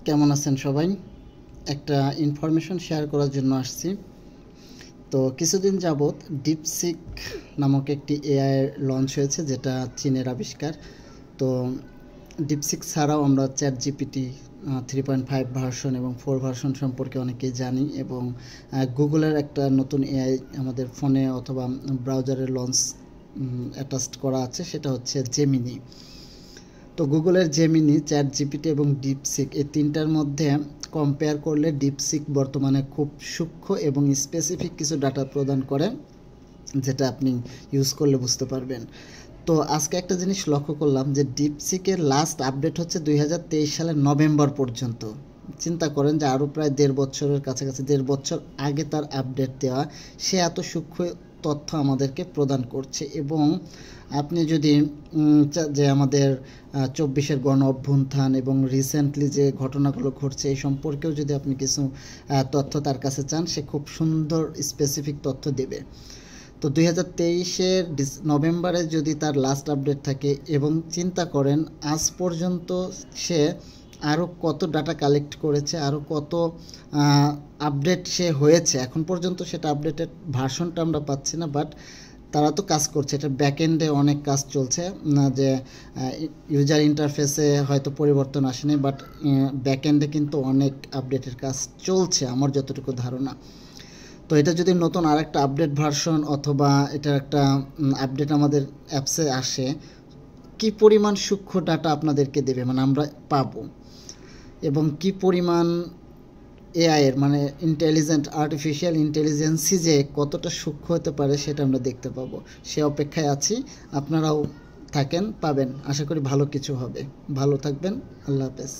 কেমন আছেন সবাই? একটা ইনফরমেশন শেয়ার করার জন্য আসছি। তো কিছুদিন যাবৎ ডিপসিক নামক একটি এআই লঞ্চ হয়েছে, যেটা চীনের আবিষ্কার। তো ডিপসিক ছাড়াও আমরা চ্যাট জিপিটি 3.5 ভার্সন এবং 4 ভার্সন সম্পর্কে অনেকেই জানি, এবং গুগলের একটা নতুন এআই আমাদের ফোনে অথবা ব্রাউজারে লঞ্চ অ্যাটাচড করা আছে, সেটা হচ্ছে জেমিনি। তো গুগলের জেমিনি, চ্যাট জিপিটি এবং ডিপসিক এই তিনটার মধ্যে কম্পেয়ার করলে ডিপসিক বর্তমানে খুব সূক্ষ্ম এবং স্পেসিফিক কিছু ডাটা প্রদান করে, যেটা আপনি ইউজ করলে বুঝতে পারবেন। তো আজকে একটা জিনিস লক্ষ্য করলাম যে ডিপসিকের লাস্ট আপডেট হচ্ছে 2023 সালের নভেম্বর পর্যন্ত। চিন্তা করেন যে আরও প্রায় 1.5 বছরের কাছাকাছি, 1.5 বছর আগে তার আপডেট দেওয়া। সে এত সূক্ষ্ম তথ্য আমাদেরকে প্রদান করছে। এবং আপনি যদি যে আমাদের 24-এর গণ অভ্যুত্থান এবং রিসেন্টলি যে ঘটনাগুলো ঘটছে এই সম্পর্কেও যদি আপনি কিছু তথ্য তার কাছে চান, সে খুব সুন্দর স্পেসিফিক তথ্য দেবে। তো 2023-এর নভেম্বরে যদি তার লাস্ট আপডেট থাকে, এবং চিন্তা করেন আজ পর্যন্ত সে আরও কত ডাটা কালেক্ট করেছে, আরও কত আপডেট সে হয়েছে। এখন পর্যন্ত সেটা আপডেটেড ভার্সনটা আমরা পাচ্ছি না, বাট তারা তো কাজ করছে, এটা ব্যাকএন্ডে অনেক কাজ চলছে। না যে ইউজার ইন্টারফেসে হয়তো পরিবর্তন আসেনি, বাট ব্যাকএন্ডে কিন্তু অনেক আপডেটের কাজ চলছে আমার যতটুকু ধারণা। তো এটা যদি নতুন আরেকটা আপডেট ভার্সন অথবা এটার একটা আপডেট আমাদের অ্যাপসে আসে, কি পরিমাণ সূক্ষ্ম ডাটা আপনাদেরকে দেবে, মানে আমরা পাবো, এবং কি পরিমাণ এআই এর মানে ইন্টেলিজেন্ট আর্টিফিশিয়াল ইন্টেলিজেন্সই যে কতটা সূক্ষ্ম হতে পারে সেটা আমরা দেখতে পাবো। সে অপেক্ষায় আছি। আপনারাও থাকেন, পাবেন। আশা করি ভালো কিছু হবে। ভালো থাকবেন। আল্লাহ হাফেজ।